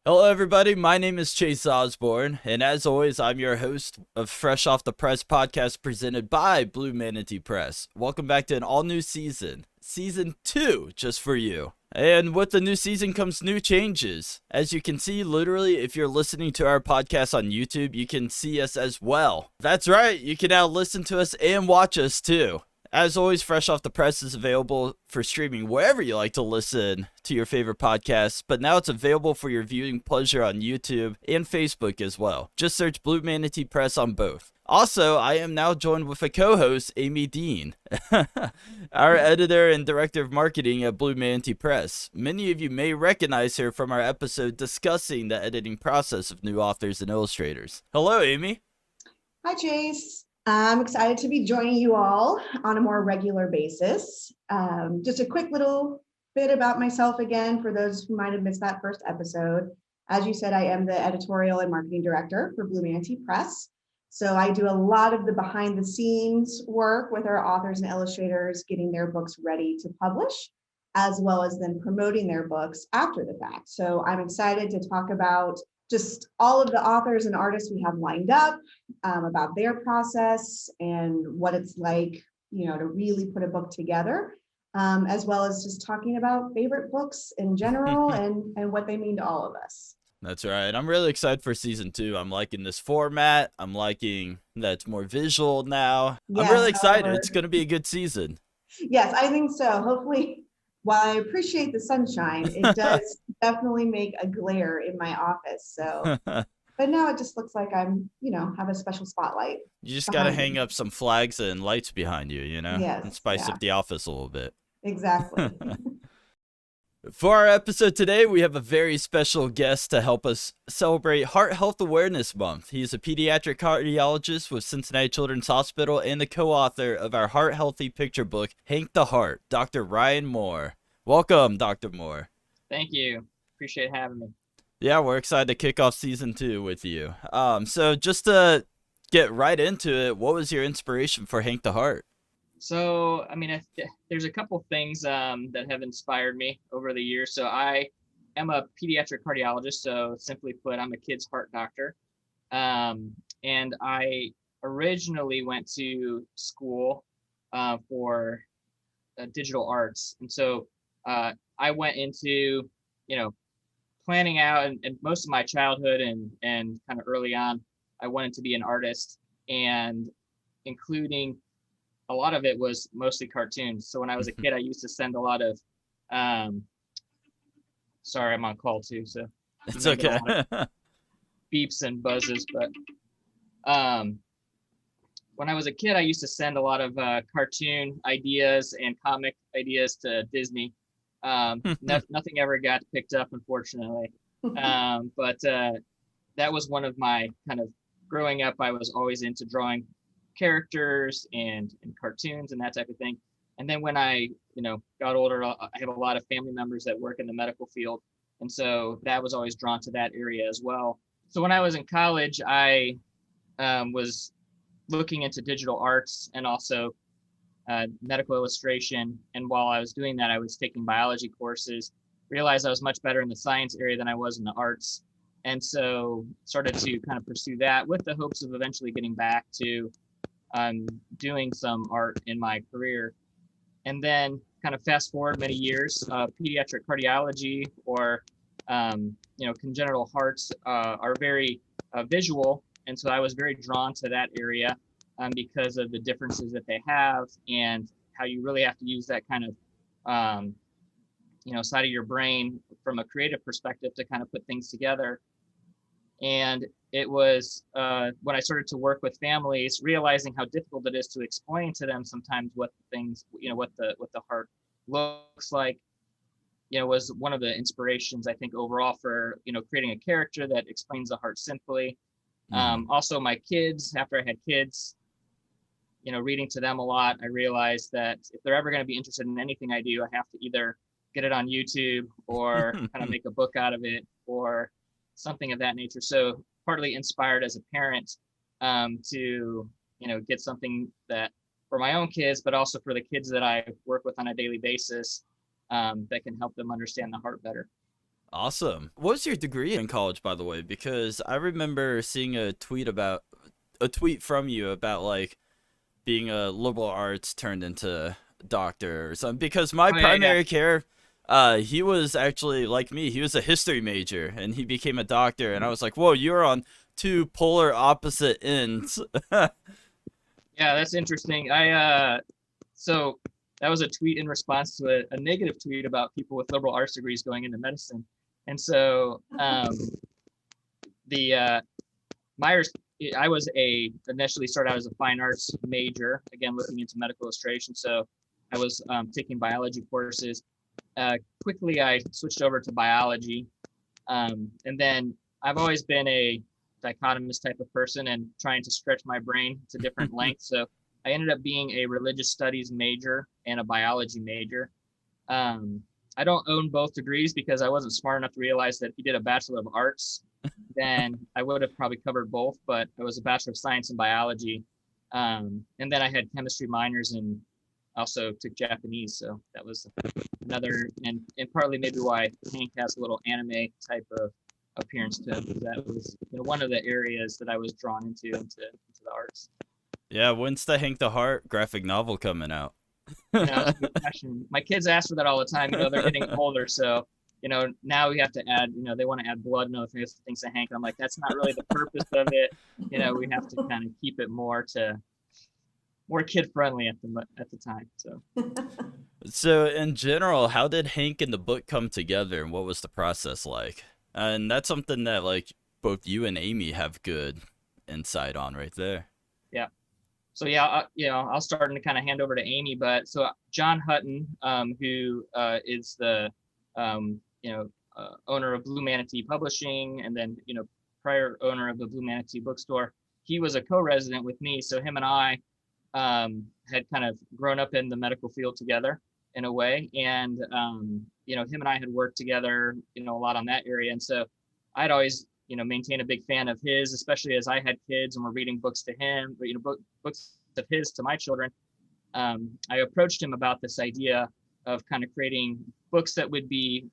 Hello, everybody. My name is Chase Osborne, and as always, I'm your host of Fresh Off the Press podcast presented by Blue Manatee Press. Welcome back to an all new season, season 2, just for you. And with the new season comes new changes. As you can see, literally, if you're listening to our podcast on YouTube, you can see us as well. That's right, you can now listen to us and watch us too. As always, Fresh Off the Press is available for streaming wherever you like to listen to your favorite podcasts, but now it's available for your viewing pleasure on YouTube and Facebook as well. Just search Blue Manatee Press on both. Also, I am now joined with a co-host, Amy Dean, our editor and director of marketing at Blue Manatee Press. Many of you may recognize her from our episode discussing the editing process of new authors and illustrators. Hello, Amy. Hi, Chase. I'm excited to be joining you all on a more regular basis. Just a quick little bit about myself again, for those who might have missed that first episode. As you said, I am the Editorial and Marketing Director for Blue Manatee Press. So I do a lot of the behind the scenes work with our authors and illustrators, getting their books ready to publish, as well as then promoting their books after the fact. So I'm excited to talk about just all of the authors and artists we have lined up, about their process and what it's like, to really put a book together, as well as just talking about favorite books in general and what they mean to all of us. That's right. I'm really excited for season 2. I'm liking this format. I'm liking that it's more visual now. I'm Yes, really excited. however, It's going to be a good season. yes, I think so. Hopefully, while I appreciate the sunshine, it does definitely make a glare in my office. So, but now it just looks like have a special spotlight You just got to behind hang me. up some flags and lights behind you, and Yes, spice yeah, up the office a little bit. exactly. For our episode today, we have a very special guest to help us celebrate Heart Health Awareness Month. He is a pediatric cardiologist with Cincinnati Children's Hospital and the co-author of our Heart Healthy picture book, Hank the Heart, Dr. Ryan Moore. Welcome, Dr. Moore. Thank you. Appreciate having me. Yeah, we're excited to kick off season 2 with you. So just to get right into it, what was your inspiration for Hank the Heart? So, there's a couple things that have inspired me over the years. So I am a pediatric cardiologist. So simply put, I'm a kid's heart doctor. And I originally went to school for digital arts. And so I went into, planning out and most of my childhood and kind of early on, I wanted to be an artist, and including a lot of it was mostly cartoons. So when I was a kid, I used to send a lot of, sorry, I'm on call too, so It's okay. beeps and buzzes. But when I was a kid, I used to send a lot of cartoon ideas and comic ideas to Disney. Nothing ever got picked up, unfortunately. But that was one of my kind of growing up. I was always into drawing characters and cartoons and that type of thing. And then when I, got older, I have a lot of family members that work in the medical field. And so that was always drawn to that area as well. So when I was in college, I was looking into digital arts and also medical illustration. And while I was doing that, I was taking biology courses, realized I was much better in the science area than I was in the arts. And so started to kind of pursue that with the hopes of eventually getting back to doing some art in my career. And then kind of fast forward many years, pediatric cardiology or, congenital hearts are very visual. And so I was very drawn to that area because of the differences that they have and how you really have to use that kind of, side of your brain from a creative perspective to kind of put things together. And it was when I started to work with families, realizing how difficult it is to explain to them sometimes what the things, what the heart looks like, was one of the inspirations, I think, overall for, creating a character that explains the heart simply. Also, my kids, after I had kids, reading to them a lot, I realized that if they're ever going to be interested in anything I do, I have to either get it on YouTube or kind of make a book out of it or something of that nature. So partly inspired as a parent to, get something that for my own kids, but also for the kids that I work with on a daily basis that can help them understand the heart better. Awesome. What was your degree in college, by the way? Because I remember seeing a tweet from you about like being a liberal arts turned into doctor or something. Because my Oh yeah. primary care, he was actually like me. He was a history major, and he became a doctor. And I was like, "Whoa, you're on two polar opposite ends." Yeah, that's interesting. So that was a tweet in response to a negative tweet about people with liberal arts degrees going into medicine. And so the Myers, I was initially started out as a fine arts major, again looking into medical illustration. So I was taking biology courses. Quickly, I switched over to biology, and then I've always been a dichotomous type of person and trying to stretch my brain to different lengths. So I ended up being a religious studies major and a biology major. I don't own both degrees because I wasn't smart enough to realize that if you did a Bachelor of Arts, then I would have probably covered both, but I was a Bachelor of Science in biology. And then I had chemistry minors and also took Japanese. So that was another, and partly maybe why Hank has a little anime type of appearance to him. That was one of the areas that I was drawn into the arts. Yeah, when's the Hank the Heart graphic novel coming out? It's a good question. My kids ask for that all the time. They're getting older, so now we have to add. They want to add blood and other things to Hank. I'm like, that's not really the purpose of it. We have to kind of keep it more kid friendly at the time. So in general, how did Hank and the book come together, and what was the process like? And that's something that like both you and Amy have good insight on right there. Yeah. So yeah, I'll start and kind of hand over to Amy. But so John Hutton, who is the owner of Blue Manatee Publishing, and then prior owner of the Blue Manatee Bookstore, he was a co-resident with me. So him and I had kind of grown up in the medical field together in a way, and him and I had worked together a lot on that area, and so I'd always maintain a big fan of his, especially as I had kids and were reading books to him, books of his to my children. I approached him about this idea of kind of creating books that would be,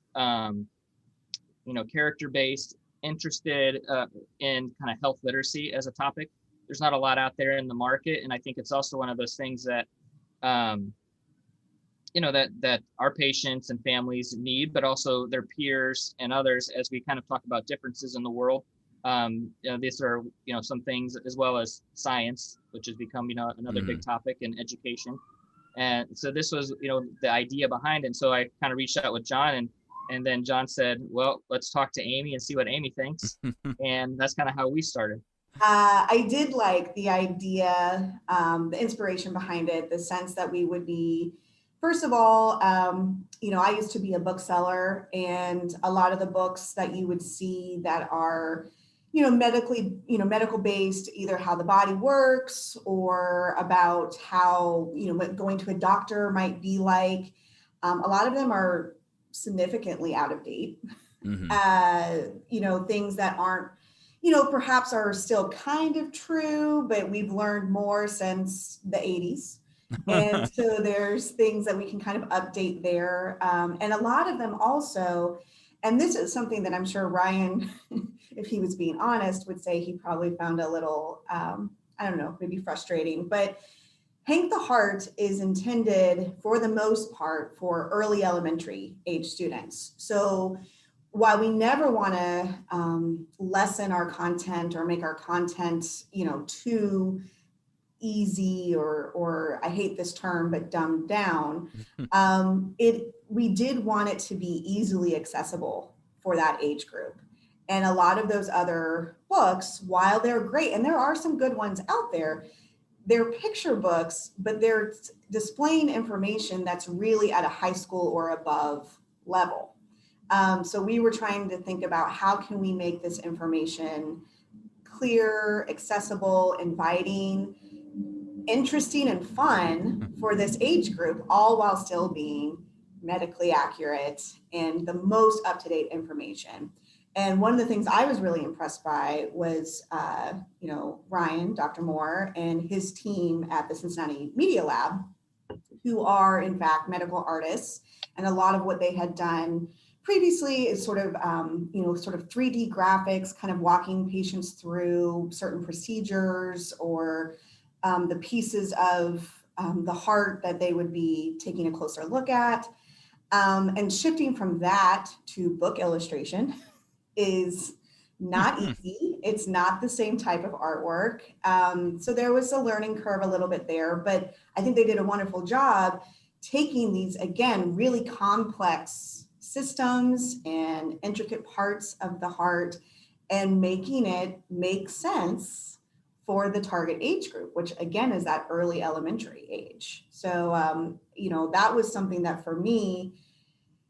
character based, interested in kind of health literacy as a topic. There's not a lot out there in the market, and I think it's also one of those things that that our patients and families need, but also their peers and others, as we kind of talk about differences in the world. These are, some things, as well as science, which has become, another big topic in education. And so this was, the idea behind it. And so I kind of reached out with John, and then John said, well, let's talk to Amy and see what Amy thinks. And that's kind of how we started. I did like the idea, the inspiration behind it, the sense that we would be, first of all, I used to be a bookseller, and a lot of the books that you would see that are, medical based, either how the body works or about how, what going to a doctor might be like. A lot of them are significantly out of date. Things that aren't, perhaps are still kind of true, but we've learned more since the 80s. And so there's things that we can kind of update there. And a lot of them also, and this is something that I'm sure Ryan, if he was being honest, would say he probably found a little, maybe frustrating, but Hank the Heart is intended for the most part for early elementary age students. So while we never want to lessen our content or make our content, too easy or I hate this term, but dumbed down, we did want it to be easily accessible for that age group. And a lot of those other books, while they're great, and there are some good ones out there, they're picture books, but they're displaying information that's really at a high school or above level. So we were trying to think about how can we make this information clear, accessible, inviting, interesting, and fun for this age group, all while still being medically accurate and the most up-to-date information. And one of the things I was really impressed by was, Ryan, Dr. Moore, and his team at the Cincinnati Media Lab, who are in fact medical artists. And a lot of what they had done previously is sort of, sort of 3D graphics, kind of walking patients through certain procedures or the pieces of the heart that they would be taking a closer look at. And shifting from that to book illustration is not easy. It's not the same type of artwork. So there was a learning curve a little bit there, but I think they did a wonderful job taking these, again, really complex systems and intricate parts of the heart and making it make sense for the target age group, which again is that early elementary age. So, that was something that for me,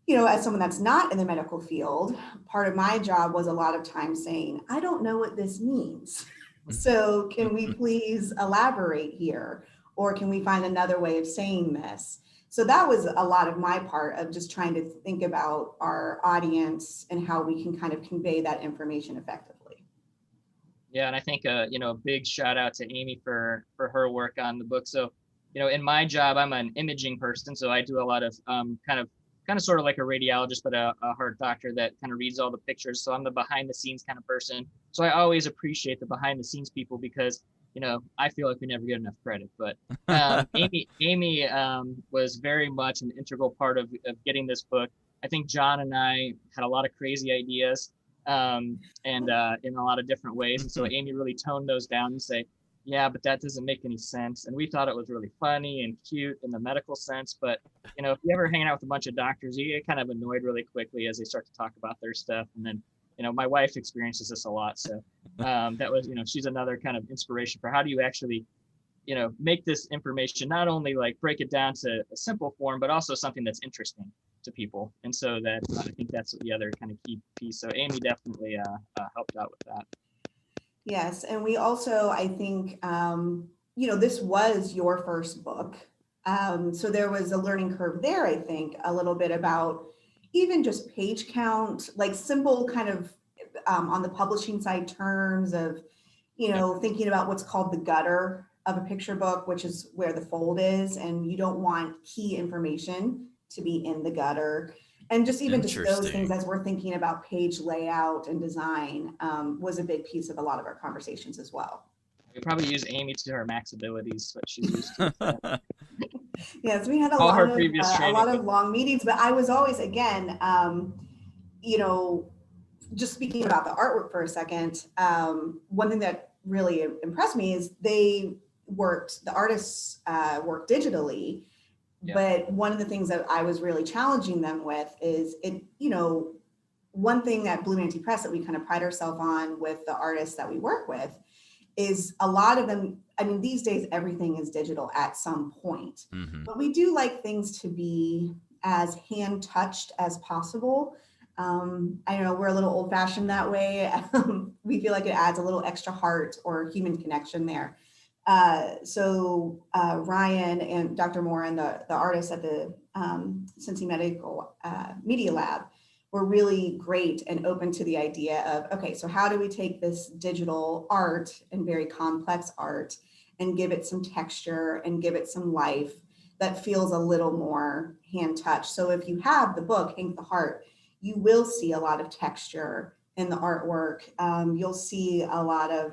as someone that's not in the medical field, part of my job was a lot of times saying, I don't know what this means. So can we please elaborate here? Or can we find another way of saying this? So that was a lot of my part of just trying to think about our audience and how we can kind of convey that information effectively. Yeah, and I think a big shout out to Amy for her work on the book. So, in my job, I'm an imaging person, so I do a lot of kind of sort of like a radiologist, but a heart doctor that kind of reads all the pictures. So I'm the behind the scenes kind of person. So I always appreciate the behind the scenes people because I feel like we never get enough credit. But Amy was very much an integral part of getting this book. I think John and I had a lot of crazy ideas and in a lot of different ways. And so Amy really toned those down and say, yeah, but that doesn't make any sense. And we thought it was really funny and cute in the medical sense. But, if you ever hang out with a bunch of doctors, you get kind of annoyed really quickly as they start to talk about their stuff. And then, my wife experiences this a lot. So that was, she's another kind of inspiration for how do you actually, make this information, not only like break it down to a simple form, but also something that's interesting to people. And so that I think that's the other kind of key piece. So Amy definitely helped out with that. Yes. And we also, I think, this was your first book. So there was a learning curve there, I think, a little bit about even just page count, like simple kind of on the publishing side terms of, thinking about what's called the gutter of a picture book, which is where the fold is. And you don't want key information to be in the gutter. And just even just those things as we're thinking about page layout and design was a big piece of a lot of our conversations as well. We probably use Amy to her max abilities, what she's used to. Yes, we had a lot of long meetings, but I was always, again, just speaking about the artwork for a second, one thing that really impressed me is the artists worked digitally. Yeah. But one of the things that I was really challenging them with is one thing that Blue Manatee Press that we kind of pride ourselves on with the artists that we work with is a lot of them, these days, everything is digital at some point, but we do like things to be as hand touched as possible. I don't know, we're a little old fashioned that way. We feel like it adds a little extra heart or human connection there. So Ryan and Dr. Moore and the artists at the Cincy Medical Media Lab were really great and open to the idea of, okay, so how do we take this digital art and very complex art and give it some texture and give it some life that feels a little more hand touched. So if you have the book, Ink the Heart, you will see a lot of texture in the artwork. You'll see a lot of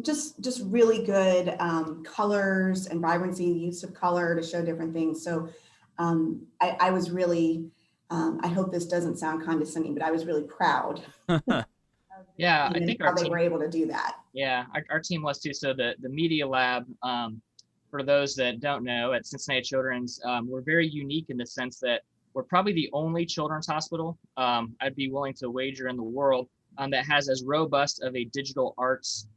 just really good colors and vibrancy, use of color to show different things. So I was really, I hope this doesn't sound condescending, but I was really proud. Yeah, I think how they were able to do that. Yeah, our team was too. So the Media Lab, for those that don't know, at Cincinnati Children's, we're very unique in the sense that we're probably the only children's hospital, I'd be willing to wager in the world, that has as robust of a digital arts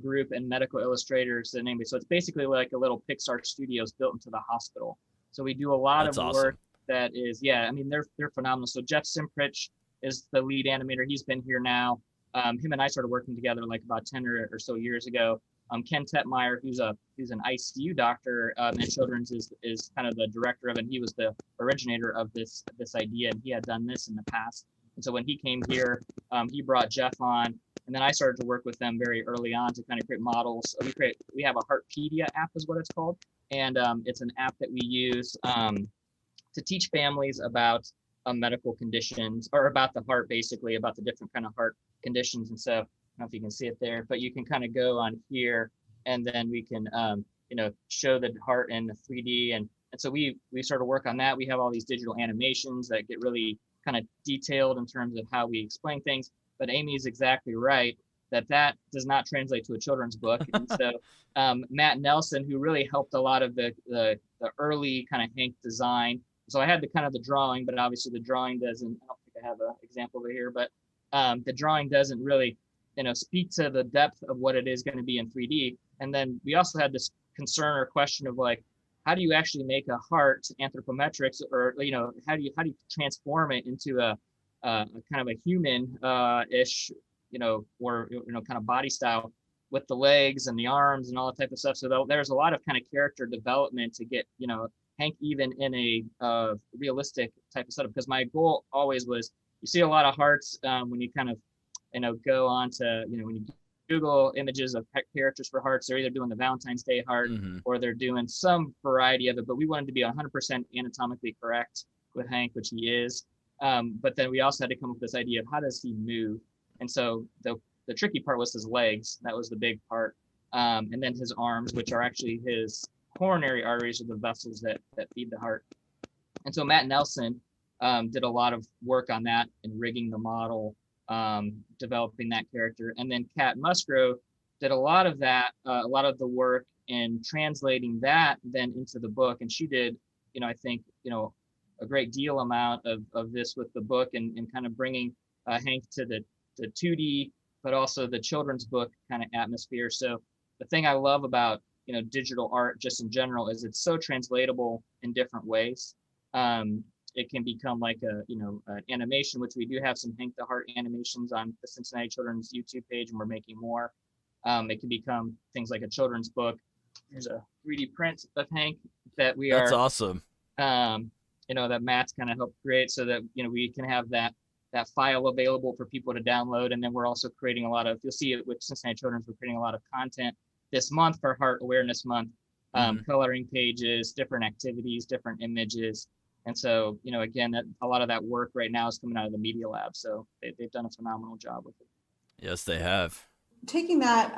group and medical illustrators than anybody. So it's basically like a little Pixar Studios built into the hospital. So we do a lot of work that is, they're phenomenal. So Jeff Simprich is the lead animator. He's been here now. Him and I started working together like about 10 or so years ago. Ken Tetmeyer, who's an ICU doctor at Children's, is kind of the director of it. And he was the originator of this idea, and he had done this in the past. And so when he came here, he brought Jeff on, and then I started to work with them very early on to kind of create models. We have a Heartpedia app is what it's called, and it's an app that we use to teach families about medical conditions, or about the heart, basically about the different kind of heart conditions and stuff. I don't know if you can see it there, but you can kind of go on here, and then we can show the heart in 3D, and so we sort of work on that. We have all these digital animations that get really kind of detailed in terms of how we explain things. But Amy is exactly right that does not translate to a children's book. And so Matt Nelson, who really helped a lot of the early kind of Hank design. So I had the drawing, but obviously the drawing doesn't, I don't think I have an example over here, but the drawing doesn't really, speak to the depth of what it is going to be in 3D. And then we also had this concern or question of like, how do you actually make a heart anthropometrics, or, how do you transform it into a kind of a human ish, or kind of body style with the legs and the arms and all that type of stuff. So there's a lot of kind of character development to get, Hank even in a realistic type of setup. Because my goal always was, you see a lot of hearts when you kind of, go on to, when you Google images of characters for hearts, they're either doing the Valentine's Day heart or they're doing some variety of it. But we wanted to be 100% anatomically correct with Hank, which he is. But then we also had to come up with this idea of how does he move? And so the tricky part was his legs. That was the big part. And then his arms, which are actually his coronary arteries, are the vessels that feed the heart. And so Matt Nelson did a lot of work on that and rigging the model, developing that character. And then Kat Musgrove did a lot of that, a lot of the work in translating that then into the book. And she did, I think, a great deal amount of this with the book and kind of bringing Hank to the 2D, but also the children's book kind of atmosphere. So the thing I love about, digital art just in general is it's so translatable in different ways. It can become like an animation, which we do have some Hank the Heart animations on the Cincinnati Children's YouTube page, and we're making more. It can become things like a children's book. There's a 3D print of Hank that That's awesome. That Matt's kind of helped create, so that we can have that file available for people to download. And then we're also creating a lot of, you'll see it with Cincinnati Children's, we're creating a lot of content this month for Heart Awareness Month, coloring pages, different activities, different images. And so, again, that a lot of that work right now is coming out of the Media Lab. So they've done a phenomenal job with it. Yes, they have. Taking that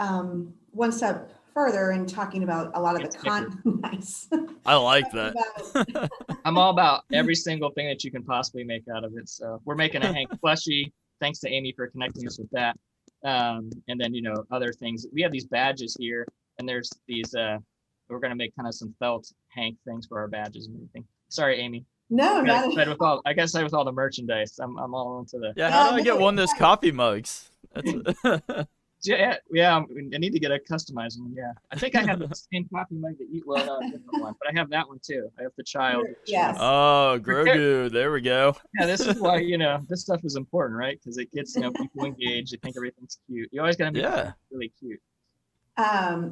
one step further and talking about a lot of the content. Nice. I like that. I'm all about every single thing that you can possibly make out of it. So we're making a Hank plushie. Thanks to Amy for connecting us with that. And then, other things. We have these badges here, and there's these, we're going to make kind of some felt Hank things for our badges and everything. Sorry, Amy. No, not with all the merchandise. I'm all into the. Yeah, how do I get one of those coffee mugs? That's Yeah, I need to get a customized one. Yeah, I think I have the same coffee mug that you, well, a different one, but I have that one too. I have the child. Yes. Oh, Grogu. There we go. Yeah, this is why, this stuff is important, right? Because it gets, people engaged. They think everything's cute. You always got to make it really cute.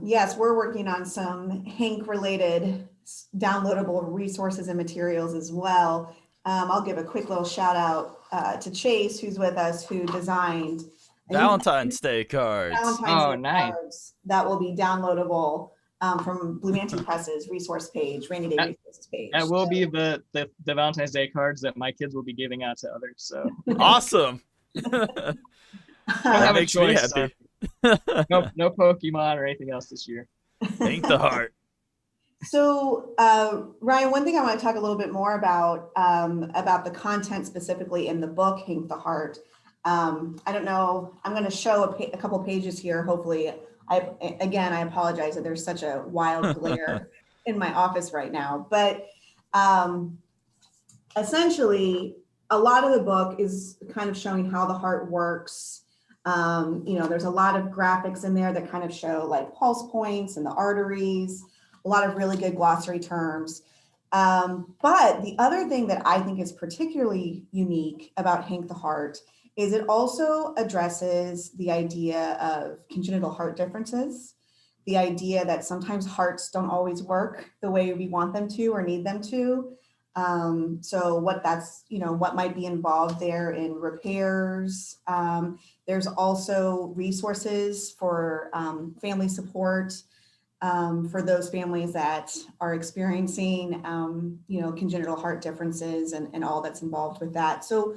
Yes, we're working on some Hank related downloadable resources and materials as well. I'll give a quick little shout out to Chase, who's with us, who designed Valentine's Day cards. Nice. Cards that will be downloadable from Blue Manatee Press's resource page, Rainy Day Resources page. That will be the Valentine's Day cards that my kids will be giving out to others. So awesome. That makes me happy. No Pokemon or anything else this year. Hank the Heart. So, Ryan, one thing I want to talk a little bit more about the content specifically in the book, Hank the Heart. I don't know. I'm going to show a couple pages here. Hopefully, I apologize that there's such a wild glare in my office right now. But essentially, a lot of the book is kind of showing how the heart works. There's a lot of graphics in there that kind of show like pulse points and the arteries. A lot of really good glossary terms. But the other thing that I think is particularly unique about Hank the Heart is it also addresses the idea of congenital heart differences, the idea that sometimes hearts don't always work the way we want them to or need them to. So what might be involved there in repairs. There's also resources for family support. for those families that are experiencing, congenital heart differences and all that's involved with that. So,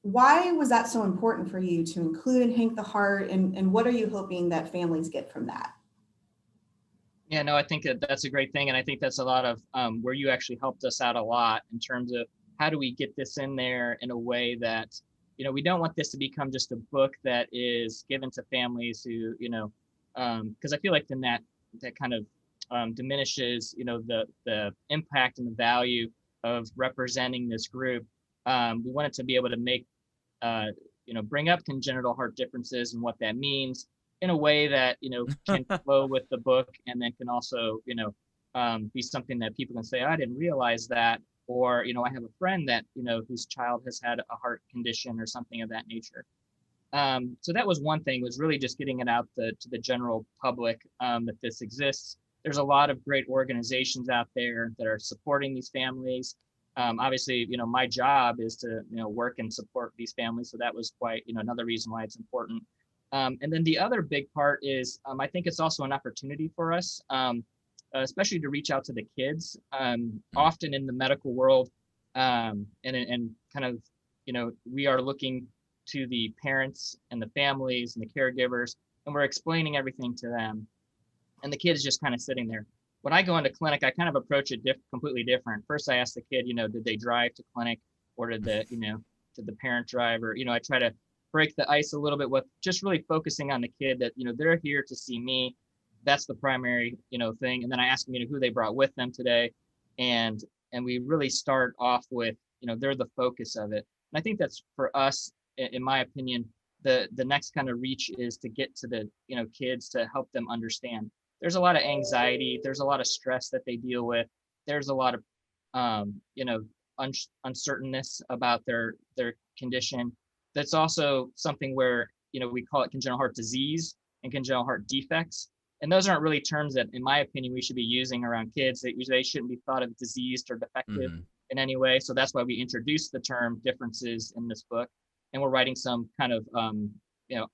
why was that so important for you to include and Hank the Heart, and what are you hoping that families get from that? Yeah, no, I think that's a great thing. And I think that's a lot of where you actually helped us out a lot in terms of how do we get this in there in a way that, we don't want this to become just a book that is given to families who, because I feel like then that kind of diminishes, the impact and the value of representing this group. We wanted to be able to make, bring up congenital heart differences and what that means in a way that, can flow with the book, and then can also, be something that people can say, I didn't realize that. Or, I have a friend that, whose child has had a heart condition or something of that nature. So that was one thing, was really just getting it out to the general public, that this exists. There's a lot of great organizations out there that are supporting these families. Obviously, my job is to, work and support these families. So that was quite, another reason why it's important. And then the other big part is, I think it's also an opportunity for us, especially to reach out to the kids. Often in the medical world, and kind of, we are looking to the parents and the families and the caregivers, and we're explaining everything to them. And the kid's just kind of sitting there. When I go into clinic, I kind of approach it completely different. First, I ask the kid, did they drive to clinic, or did the parent drive? Or, I try to break the ice a little bit with just really focusing on the kid, that, they're here to see me. That's the primary, thing. And then I ask them, who they brought with them today. And we really start off with, they're the focus of it. And I think that's, for us, in my opinion, the next kind of reach is to get to the, kids, to help them understand. There's a lot of anxiety. There's a lot of stress that they deal with. There's a lot of, uncertainness about their condition. That's also something where, we call it congenital heart disease and congenital heart defects. And those aren't really terms that, in my opinion, we should be using around kids. They shouldn't be thought of diseased or defective in any way. So that's why we introduced the term differences in this book. And we're writing some kind of,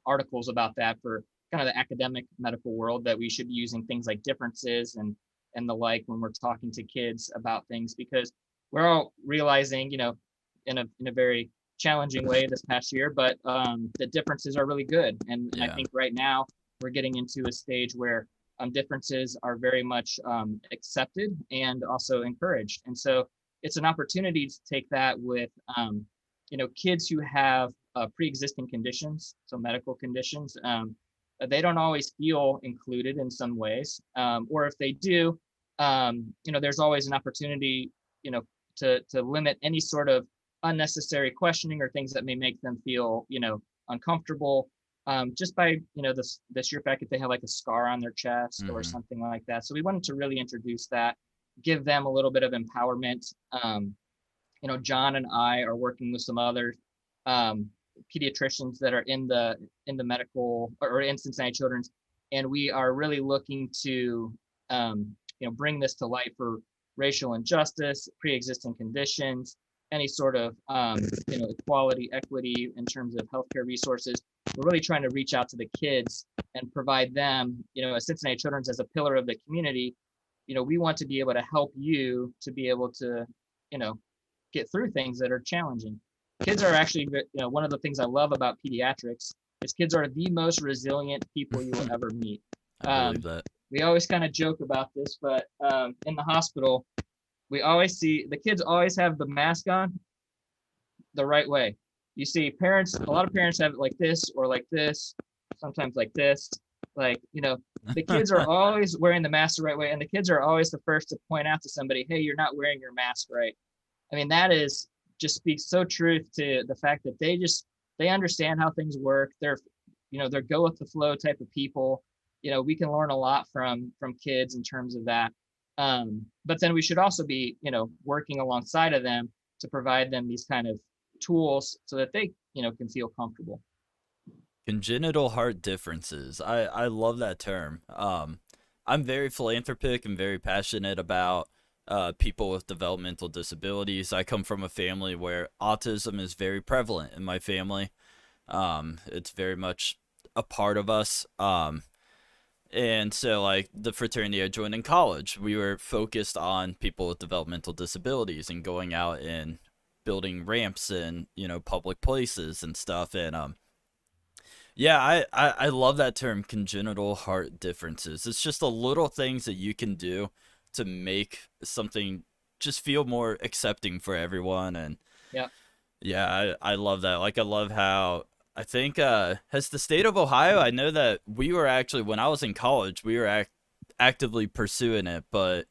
articles about that for kind of the academic medical world, that we should be using things like differences and the like when we're talking to kids about things, because we're all realizing, in a very challenging way this past year, but the differences are really good. And I think right now we're getting into a stage where differences are very much accepted and also encouraged. And so it's an opportunity to take that with, kids who have pre-existing conditions, so medical conditions. They don't always feel included in some ways, or if they do, there's always an opportunity, to limit any sort of unnecessary questioning or things that may make them feel, uncomfortable, just by, the sheer fact that they have like a scar on their chest or something like that. So we wanted to really introduce that, give them a little bit of empowerment. John and I are working with some other pediatricians that are in the medical or in Cincinnati Children's, and we are really looking to bring this to light for racial injustice, pre-existing conditions, any sort of equality, equity in terms of healthcare resources. We're really trying to reach out to the kids and provide them, as Cincinnati Children's, as a pillar of the community. We want to be able to help you to be able to, get through things that are challenging. Kids are actually, one of the things I love about pediatrics is kids are the most resilient people you will ever meet. I believe that. We always kind of joke about this, but in the hospital, we always see the kids always have the mask on the right way. You see parents, a lot of parents have it like this or like this, sometimes like this. Like, the kids are always wearing the mask the right way. And the kids are always the first to point out to somebody, hey, you're not wearing your mask right. I mean, that just speaks so truth to the fact that they understand how things work. They're go with the flow type of people. We can learn a lot from kids in terms of that. But then we should also be, working alongside of them to provide them these kind of tools so that they, can feel comfortable. Congenital heart differences. I love that term. I'm very philanthropic and very passionate about people with developmental disabilities. I come from a family where autism is very prevalent in my family. It's very much a part of us. And so, like, the fraternity I joined in college, we were focused on people with developmental disabilities and going out and building ramps in, public places and stuff. And yeah, I love that term, congenital heart differences. It's just the little things that you can do to make something just feel more accepting for everyone. And Yeah. yeah, I love that. Like, I love how I think has the state of Ohio. I know that we were actually, when I was in college, we were actively pursuing it, but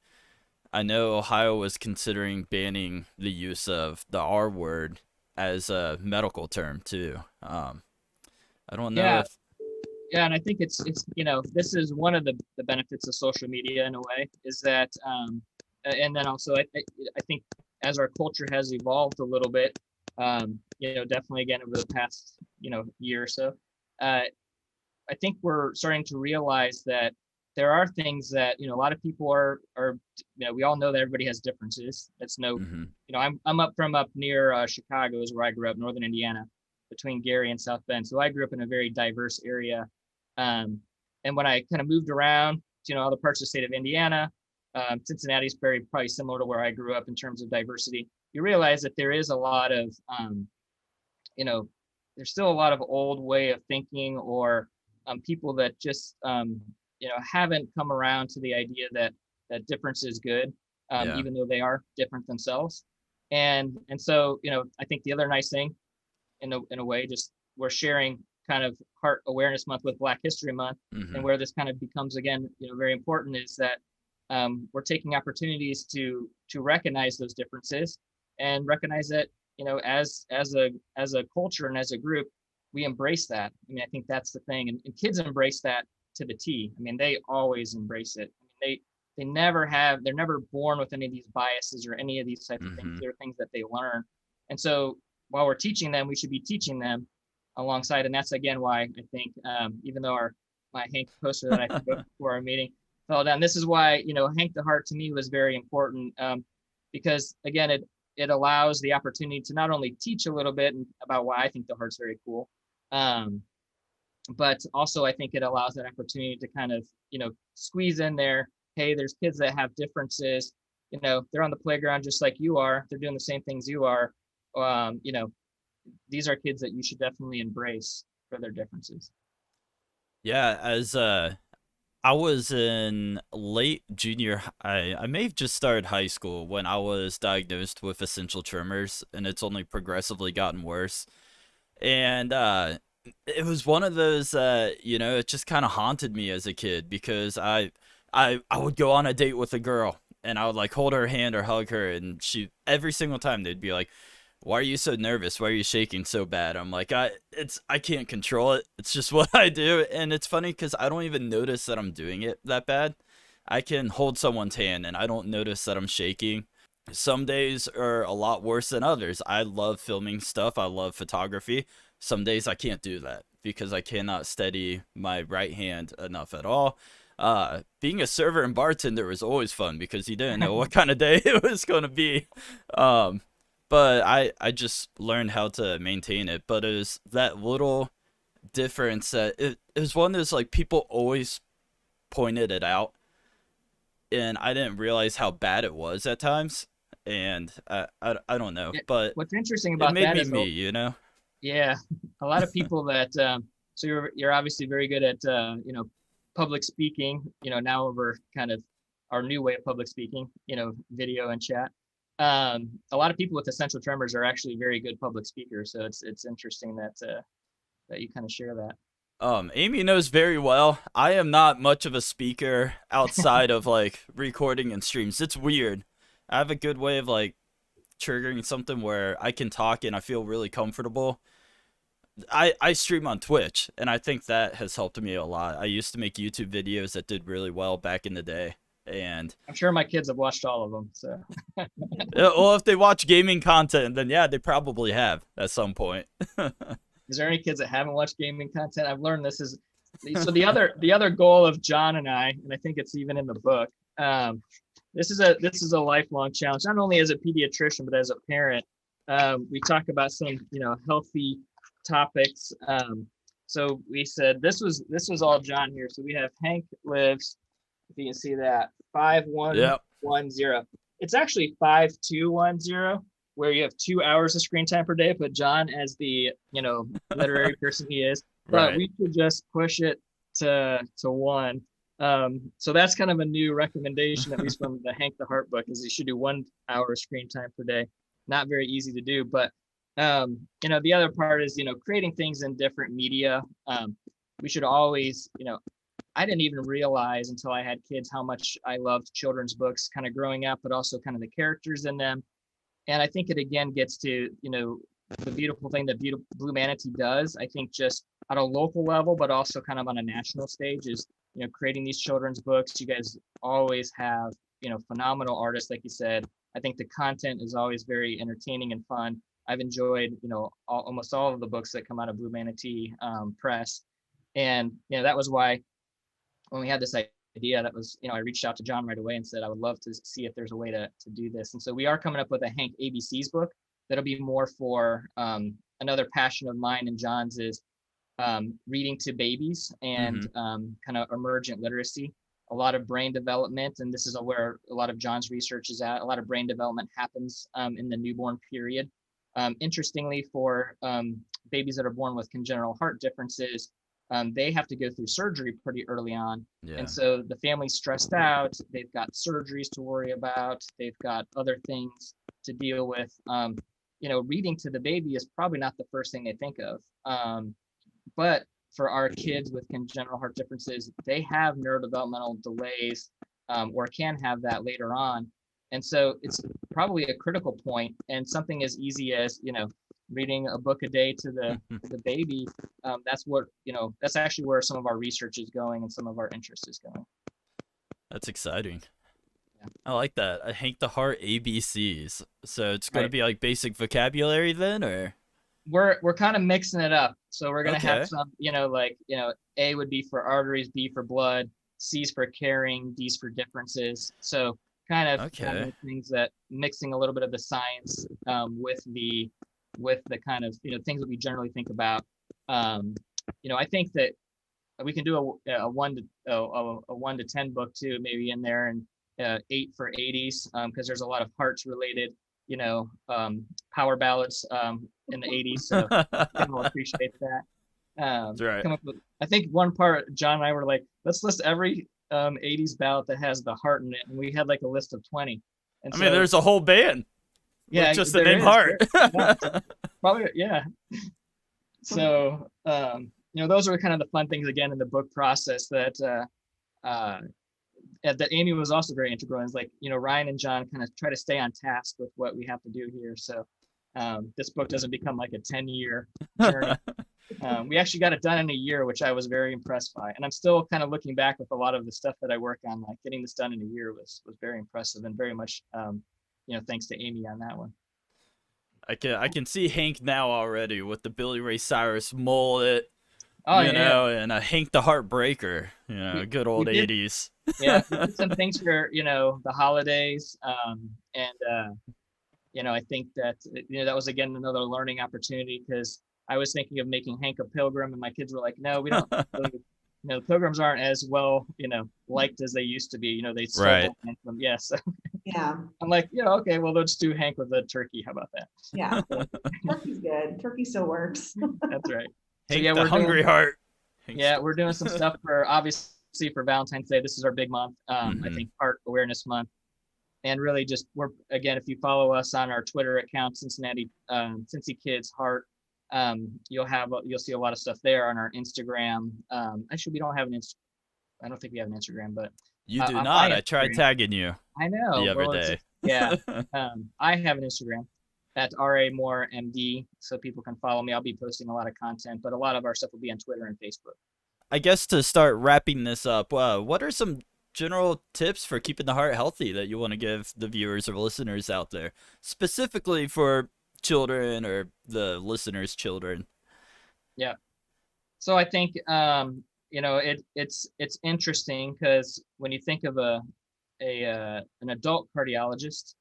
I know Ohio was considering banning the use of the R word as a medical term too. I don't know Yeah. if. Yeah, and I think it's this is one of the benefits of social media in a way, is that and then also I think as our culture has evolved a little bit, definitely again over the past year or so, I think we're starting to realize that there are things that a lot of people are we all know that everybody has differences. That's no Hmm. I'm up near Chicago is where I grew up, northern Indiana, between Gary and South Bend. So I grew up in a very diverse area. And when I kind of moved around to other parts of the state of Indiana, Cincinnati's probably similar to where I grew up in terms of diversity. You realize that there is a lot of there's still a lot of old way of thinking, or people that just haven't come around to the idea that difference is good, Yeah. even though they are different themselves. And so I think the other nice thing, in a way, just we're sharing kind of Heart Awareness Month with Black History Month, and Hmm. where this kind of becomes again very important is that we're taking opportunities to recognize those differences, and recognize that as a culture and as a group, we embrace that. I mean, I think that's the thing, and kids embrace that to the T. I mean, they always embrace it. I mean, they're never born with any of these biases or any of these types of things. Hmm. They're things that they learn. And so while we're teaching them, we should be teaching them alongside. And that's again why I think even though my Hank poster that I wrote before our meeting fell down, this is why Hank the Heart to me was very important, because again it allows the opportunity to not only teach a little bit about why I think the heart's very cool, but also I think it allows that opportunity to kind of squeeze in there. Hey, there's kids that have differences. They're on the playground just like you are. They're doing the same things you are. These are kids that you should definitely embrace for their differences. Yeah, as I was in late junior. I may have just started high school when I was diagnosed with essential tremors, and it's only progressively gotten worse. And it was one of those, it just kind of haunted me as a kid because I would go on a date with a girl and I would like hold her hand or hug her, and she every single time they'd be like, "Why are you so nervous? Why are you shaking so bad?" I'm like, I can't control it. It's just what I do, and it's funny because I don't even notice that I'm doing it that bad. I can hold someone's hand and I don't notice that I'm shaking. Some days are a lot worse than others. I love filming stuff. I love photography. Some days I can't do that because I cannot steady my right hand enough at all. Being a server and bartender was always fun because you didn't know what kind of day it was going to be. Um, but I just learned how to maintain it. But it was that little difference that it was one of those like people always pointed it out, and I didn't realize how bad it was at times. And I don't know, but What's interesting it about made that me is, me, you know? yeah, a lot of people that so you're obviously very good at public speaking. Now over kind of our new way of public speaking, video and chat. A lot of people with essential tremors are actually very good public speakers. So it's interesting that you kind of share that. Amy knows very well. I am not much of a speaker outside of like recording and streams. It's weird. I have a good way of like triggering something where I can talk and I feel really comfortable. I stream on Twitch, and I think that has helped me a lot. I used to make YouTube videos that did really well back in the day. And I'm sure my kids have watched all of them. So well, if they watch gaming content, then yeah, they probably have at some point. is there any kids that haven't watched gaming content? I've learned this is so the other goal of John and I think it's even in the book. This is a lifelong challenge, not only as a pediatrician but as a parent. We talk about some healthy topics. So we said this was all John here. So we have Hank lives, if you can see that, Yep. 5110. It's actually 5210, where you have 2 hours of screen time per day. But John, as the literary person he is, but Right. we could just push it to one. So that's kind of a new recommendation, at least from the Hank the Heart book, is you should do 1 hour screen time per day. Not very easy to do, but the other part is, creating things in different media. We should always, I didn't even realize until I had kids how much I loved children's books kind of growing up, but also kind of the characters in them. And I think it again gets to, the beautiful thing that Blue Manatee does, I think, just at a local level, but also kind of on a national stage, is, creating these children's books. You guys always have, phenomenal artists, like you said. I think the content is always very entertaining and fun. I've enjoyed, almost all of the books that come out of Blue Manatee Press. And, that was why when we had this idea, that was, I reached out to John right away and said, I would love to see if there's a way to do this. And so we are coming up with a Hank ABCs book that'll be more for another passion of mine and John's is reading to babies and kind of emergent literacy. A lot of brain development, and this is where a lot of John's research is at. A lot of brain development happens in the newborn period. Interestingly, for babies that are born with congenital heart differences, they have to go through surgery pretty early on. Yeah. And so the family's stressed out. They've got surgeries to worry about. They've got other things to deal with. Reading to the baby is probably not the first thing they think of. But for our kids with congenital heart differences, they have neurodevelopmental delays or can have that later on. And so it's probably a critical point, and something as easy as, reading a book a day to the baby. That's what, that's actually where some of our research is going and some of our interest is going. That's exciting. Yeah. I like that. I Hank the Heart ABCs. So it's going to Right. be like basic vocabulary then, or? We're kind of mixing it up. So we're going to Okay. have some, A would be for arteries, B for blood, C's for caring, D's for differences. So kind of Okay. things that mixing a little bit of the science with the kind of, things that we generally think about. I think that we can do a 1 to 10 book too, maybe in there, and 8 for 80s, because there's a lot of hearts related, power ballads in the 80s. So people will appreciate that. That's right. Come up with, I think one part, John and I were like, let's list every 80s ballad that has the heart in it, and we had like a list of 20. And I mean, there's a whole band. yeah, With just the there name is. Heart. Probably, yeah. So those are kind of the fun things again in the book process that that Amy was also very integral in. Is like, Ryan and John kind of try to stay on task with what we have to do here. So this book doesn't become like a 10-year journey. We actually got it done in a year, which I was very impressed by. And I'm still kind of looking back with a lot of the stuff that I work on, like getting this done in a year was very impressive, and very much, thanks to Amy on that one. I can see Hank now already with the Billy Ray Cyrus mullet, Oh, you yeah. know, and a Hank the Heartbreaker, good old we did- 80s. Yeah, we did some things for, the holidays. I think that, that was, again, another learning opportunity, because I was thinking of making Hank a pilgrim, and my kids were like, no, we don't really, pilgrims aren't as well, liked as they used to be. They stole Right. Hank from, yeah. So Yeah, I'm like, okay, well, let's do Hank with a turkey. How about that? yeah. Turkey's good. Turkey still works. That's right. Hank yeah, the Hungry Heart. Yeah, we're doing some stuff for, obviously, for Valentine's Day. This is our big month. I think Heart Awareness Month. And really just, again, if you follow us on our Twitter account, Cincy Kids Heart, you'll see a lot of stuff there. On our Instagram. Actually, we don't have an I don't think we have an Instagram, but You do on not. my I tried Instagram- tagging you I know. the other well, day. Yeah. I have an Instagram at RAMoreMD, so people can follow me. I'll be posting a lot of content, but a lot of our stuff will be on Twitter and Facebook. I guess to start wrapping this up, what are some general tips for keeping the heart healthy that you want to give the viewers or listeners out there, specifically for children or the listeners' children? Yeah. So I think it's interesting, because when you think of an adult cardiologist,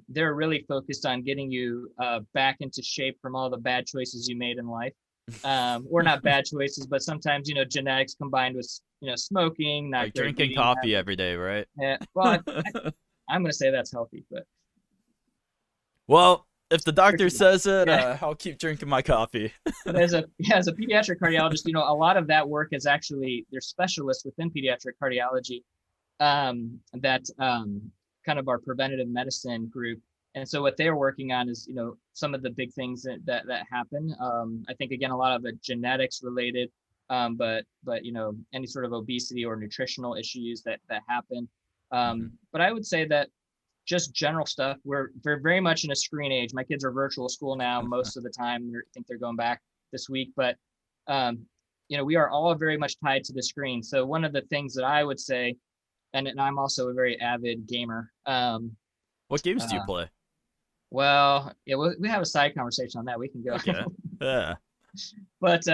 they're really focused on getting you back into shape from all the bad choices you made in life. or not bad choices, but sometimes, genetics combined with, smoking, not Like great drinking eating coffee habits. every day, right? Yeah, well, I'm going to say that's healthy, but Well, if the doctor tricky. says it, Yeah. I'll keep drinking my coffee. But as a pediatric cardiologist, a lot of that work is actually, there's specialists within pediatric cardiology that kind of our preventative medicine group. And so what they're working on is, some of the big things that happen. I think, again, a lot of it genetics related, but any sort of obesity or nutritional issues that happen. But I would say that just general stuff. We're very much in a screen age. My kids are virtual school now most of the time. I think they're going back this week, but um, we are all very much tied to the screen. So one of the things that I would say, and I'm also a very avid gamer. What games do you Uh, play? well, yeah, we have a side conversation on that. We can go. Okay. Yeah. But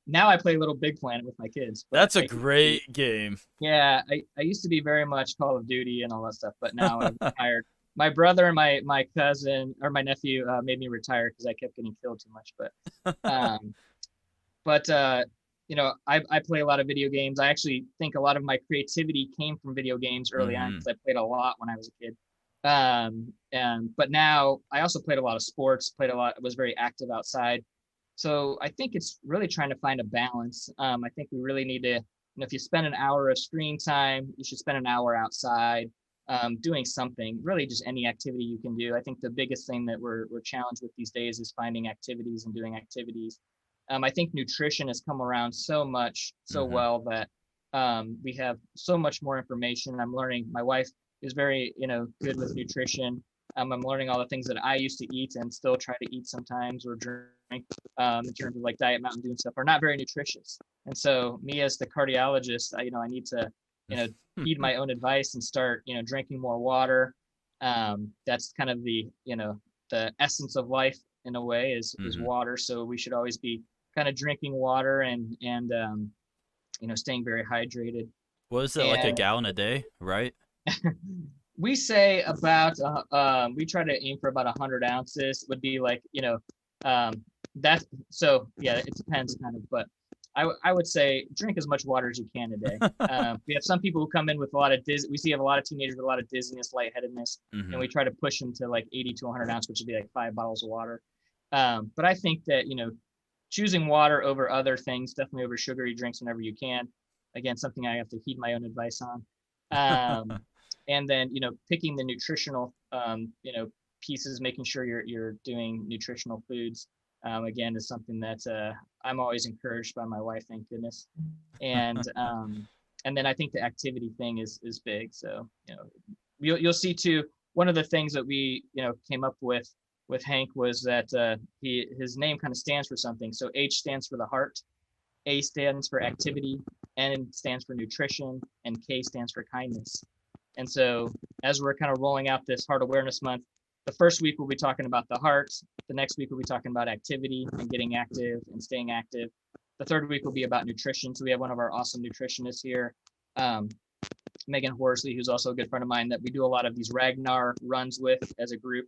now I play Little Big Planet with my kids. But That's a great game. yeah, I used to be very much Call of Duty and all that stuff, but now I've retired. My brother and my cousin or my nephew made me retire because I kept getting killed too much. Um, but I play a lot of video games. I actually think a lot of my creativity came from video games early on because I played a lot when I was a kid. But now I also played a lot of sports, played a lot, was very active outside. So I think it's really trying to find a balance. I think we really need to, if you spend an hour of screen time, you should spend an hour outside doing something, really just any activity you can do. I think the biggest thing that we're challenged with these days is finding activities and doing activities. I think nutrition has come around so much, so well that we have so much more information. I'm learning, my wife is very, good with nutrition. I'm learning all the things that I used to eat and still try to eat sometimes or drink in terms of like Diet Mountain Dew and stuff are not very nutritious. And so me as the cardiologist, I need to, heed my own advice and start, drinking more water. That's kind of the essence of life in a way is water. So we should always be kind of drinking water and staying very hydrated. What is it, like a gallon a day, right? We say about we try to aim for about 100 ounces would be like that. So yeah, it depends kind of, but I would say drink as much water as you can a day. We have some people who come in with a lot of we see a lot of teenagers with a lot of dizziness, lightheadedness, and we try to push them to like 80 to 100 ounces, which would be like 5 bottles of water. But I think that choosing water over other things, definitely over sugary drinks whenever you can. Again, something I have to heed my own advice on. And then picking the nutritional pieces, making sure you're doing nutritional foods again is something that I'm always encouraged by my wife, thank goodness. And then I think the activity thing is big. So you'll see too, one of the things that we came up with Hank was that his name kind of stands for something. So H stands for the heart, A stands for activity, N stands for nutrition, and K stands for kindness. And so as we're kind of rolling out this Heart Awareness Month, the first week we'll be talking about the heart. The next week we'll be talking about activity and getting active and staying active. The third week will be about nutrition. So we have one of our awesome nutritionists here, Megan Horsley, who's also a good friend of mine that we do a lot of these Ragnar runs with as a group.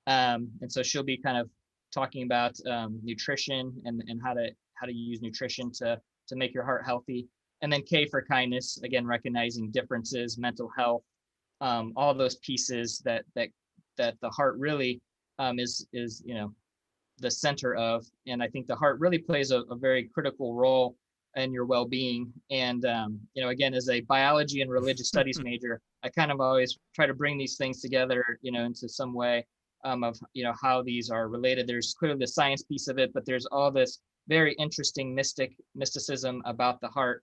And so she'll be kind of talking about nutrition and how to use nutrition to make your heart healthy. And then K for kindness, again, recognizing differences, mental health, all those pieces that the heart really is the center of. And I think the heart really plays a very critical role in your well-being. And again, as a biology and religious studies major, I kind of always try to bring these things together, into some way of how these are related. There's clearly the science piece of it, but there's all this very interesting mysticism about the heart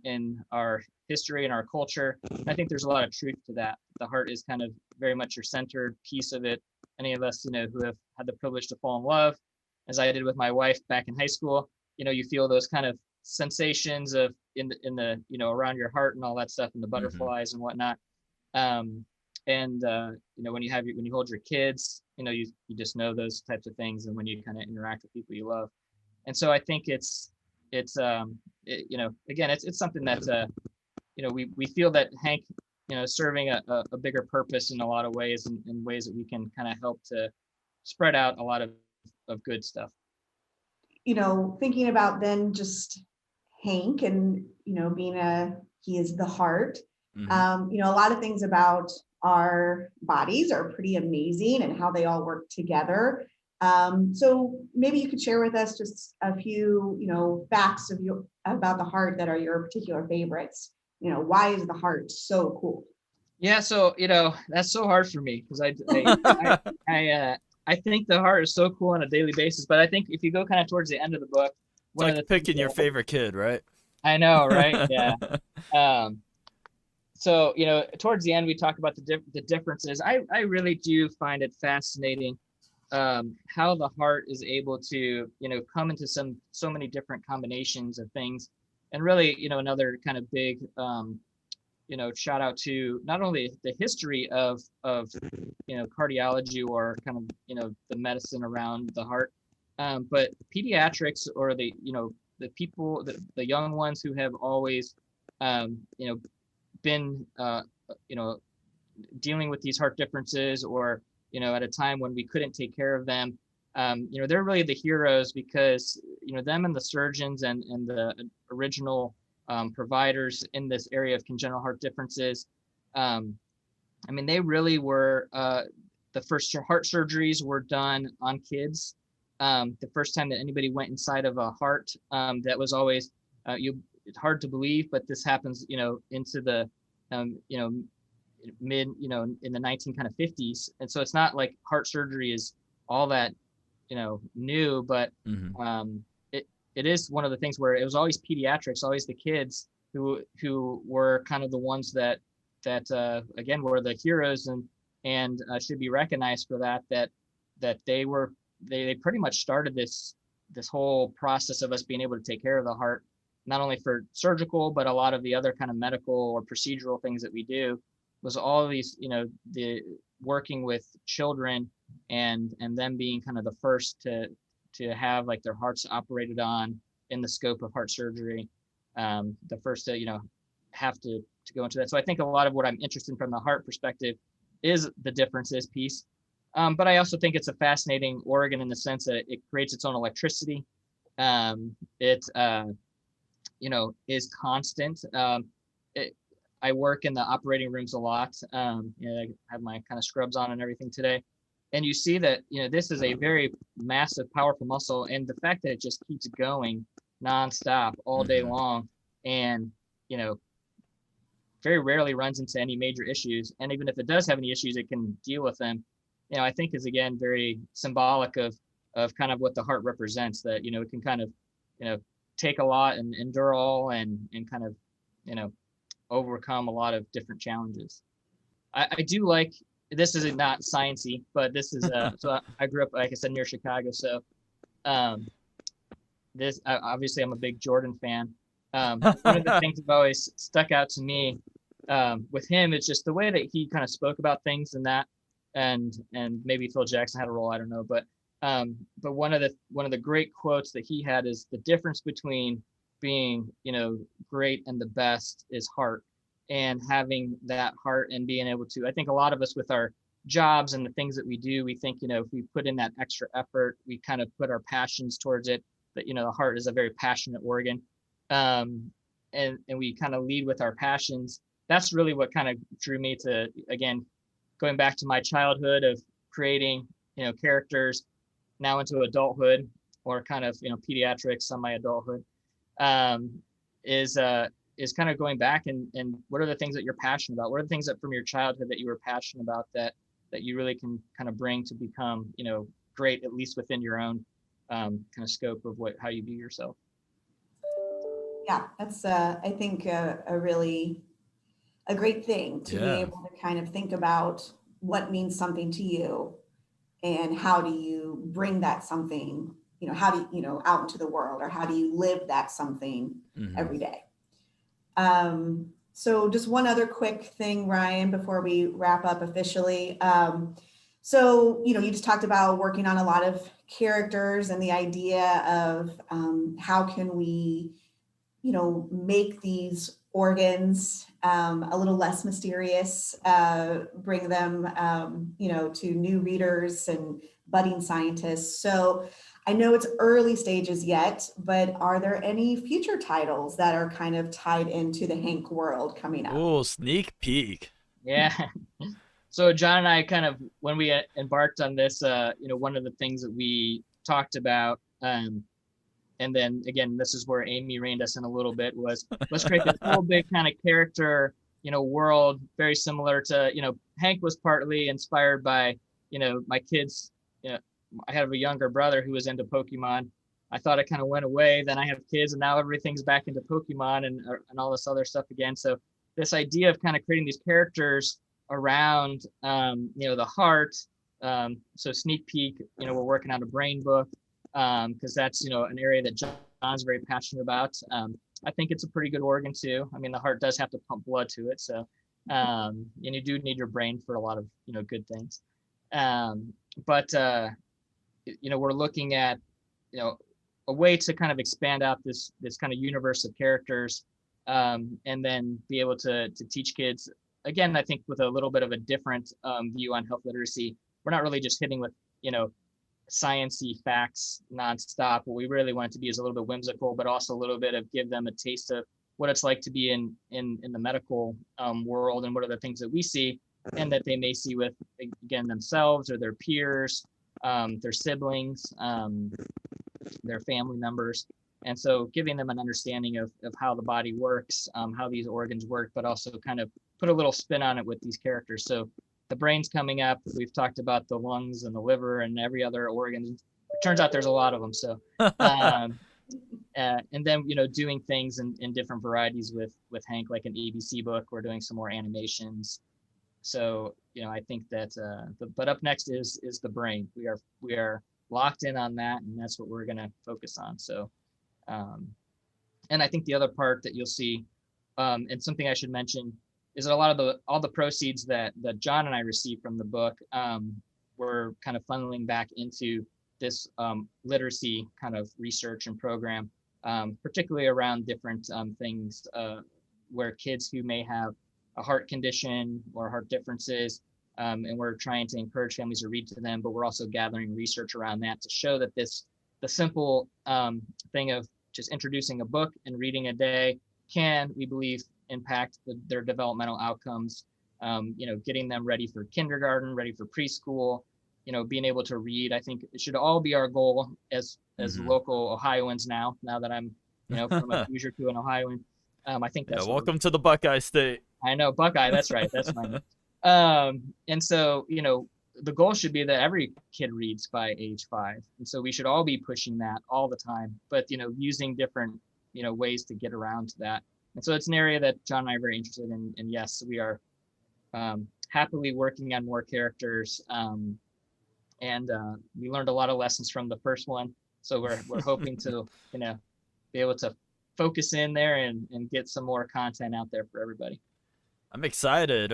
in our history and our culture. And I think there's a lot of truth to that. The heart is kind of very much your centered piece of it. Any of us, who have had the privilege to fall in love, as I did with my wife back in high school, you feel those kind of sensations of in the around your heart and all that stuff and the butterflies and whatnot. When you hold your kids, you just know those types of things, and when you kind of interact with people you love. And so I think it's again, it's something that we feel that Hank serving a bigger purpose in a lot of ways, and in ways that we can kind of help to spread out a lot of good stuff. thinking about then just Hank and, he is the heart. Mhm. A lot of things about our bodies are pretty amazing and how they all work together. So maybe you could share with us just a few, facts about the heart that are your particular favorites. Why is the heart so cool? Yeah, so that's so hard for me because I think the heart is so cool on a daily basis. But I think if you go kind of towards the end of the book, It's one of like the things picking your that favorite kid, right? I know, right? Yeah. Um, so towards the end we talk about the differences. I really do find it fascinating how the heart is able to come into so many different combinations of things, and really another kind of big shout out to not only the history of cardiology or kind of the medicine around the heart, but pediatrics, or the people, the young ones who have always been dealing with these heart differences, or at a time when we couldn't take care of them. They're really the heroes, because them and the surgeons and the original providers in this area of congenital heart differences, they really were the first heart surgeries were done on kids. The first time that anybody went inside of a heart, that was always it's hard to believe, but this happens into the mid in the 1950s, and so it's not like heart surgery is all that new, but Mhm. it is one of the things where it was always pediatrics, always the kids who were kind of the ones that again were the heroes, and should be recognized for that they pretty much started this whole process of us being able to take care of the heart, not only for surgical but a lot of the other kind of medical or procedural things that we do, was all of these the working with children, and them being kind of the first to have like their hearts operated on in the scope of heart surgery, the first to have to go into that. So I think a lot of what I'm interested in from the heart perspective is the differences piece, but I also think it's a fascinating organ in the sense that it creates its own electricity. It is constant. It, I work in the operating rooms a lot. I have my kind of scrubs on and everything today. And you see that, this is a very massive, powerful muscle. And the fact that it just keeps going nonstop all day Mhm. long, and, very rarely runs into any major issues. And even if it does have any issues, it can deal with them. I think is, again, very symbolic of kind of what the heart represents, that, it can kind of, take a lot and endure all, and kind of, overcome a lot of different challenges. I do like, this is not sciencey, but this is so I grew up, like I said, near Chicago. So this obviously I'm a big Jordan fan. One of the things that always stuck out to me with him is just the way that he kind of spoke about things, and that, and maybe Phil Jackson had a role, I don't know, but one of the great quotes that he had is, the difference between being great and the best is heart. And having that heart and being able to, I think a lot of us with our jobs and the things that we do, we think if we put in that extra effort, we kind of put our passions towards it, that the heart is a very passionate organ, and we kind of lead with our passions. That's really what kind of drew me to, again, going back to my childhood of creating characters now into adulthood, or kind of pediatrics, semi-adulthood, um, is kind of going back and what are the things that you're passionate about? What are the things that from your childhood that you were passionate about that you really can kind of bring to become great, at least within your own kind of scope of how you view yourself. Yeah, that's I think a really a great thing to be Yeah. able to kind of think about what means something to you, and how do you bring that something, how do you, out into the world, or how do you live that something Mhm. every day. So just one other quick thing, Ryan, before we wrap up officially. So, you just talked about working on a lot of characters and the idea of how can we, make these organs a little less mysterious, bring them, to new readers and budding scientists. So I know it's early stages yet, but are there any future titles that are kind of tied into the Hank world coming up? Ooh, sneak peek. Yeah. So John and I kind of, when we embarked on this, one of the things that we talked about, and then again, this is where Amy reined us in a little bit, was let's create this whole big kind of character, world, very similar to, Hank was partly inspired by, my kids. I have a younger brother who was into Pokemon. I thought it kind of went away. Then I have kids, and now everything's back into Pokemon and all this other stuff again. So this idea of kind of creating these characters around, the heart. So sneak peek, we're working on a brain book because that's, an area that John's very passionate about. I think it's a pretty good organ too. I mean, the heart does have to pump blood to it. So, and you do need your brain for a lot of, good things. But we're looking at, a way to kind of expand out this kind of universe of characters, and then be able to teach kids. Again, I think with a little bit of a different view on health literacy. We're not really just hitting with, science-y facts nonstop. What we really want it to be is a little bit whimsical, but also a little bit of give them a taste of what it's like to be in the medical world, and what are the things that we see and that they may see with, again, themselves or their peers, their siblings, their family members. And so giving them an understanding of how the body works, how these organs work, but also kind of put a little spin on it with these characters. So the brain's coming up. We've talked about the lungs and the liver and every other organ. It turns out there's a lot of them. So, and then, doing things in different varieties with Hank, like an ABC book. We're doing some more animations. So, I think that, but up next is the brain. We are locked in on that, and that's what we're going to focus on. So, and I think the other part that you'll see, and something I should mention, is that all the proceeds that John and I received from the book, we're kind of funneling back into this literacy kind of research and program, particularly around different things where kids who may have a heart condition or heart differences, and we're trying to encourage families to read to them, but we're also gathering research around that to show that the simple thing of just introducing a book and reading a day can, we believe, impact their developmental outcomes, getting them ready for kindergarten, ready for preschool, being able to read. I think it should all be our goal as local Ohioans now that I'm, from a Hoosier to an Ohioan. I think that's welcome to the Buckeye State. I know, Buckeye, that's right. That's mine. And so, the goal should be that every kid reads by age 5. And so we should all be pushing that all the time, but, using different, ways to get around to that. And so it's an area that John and I are very interested in. And yes, we are happily working on more characters. And we learned a lot of lessons from the first one. So we're hoping to, be able to focus in there and get some more content out there for everybody. I'm excited.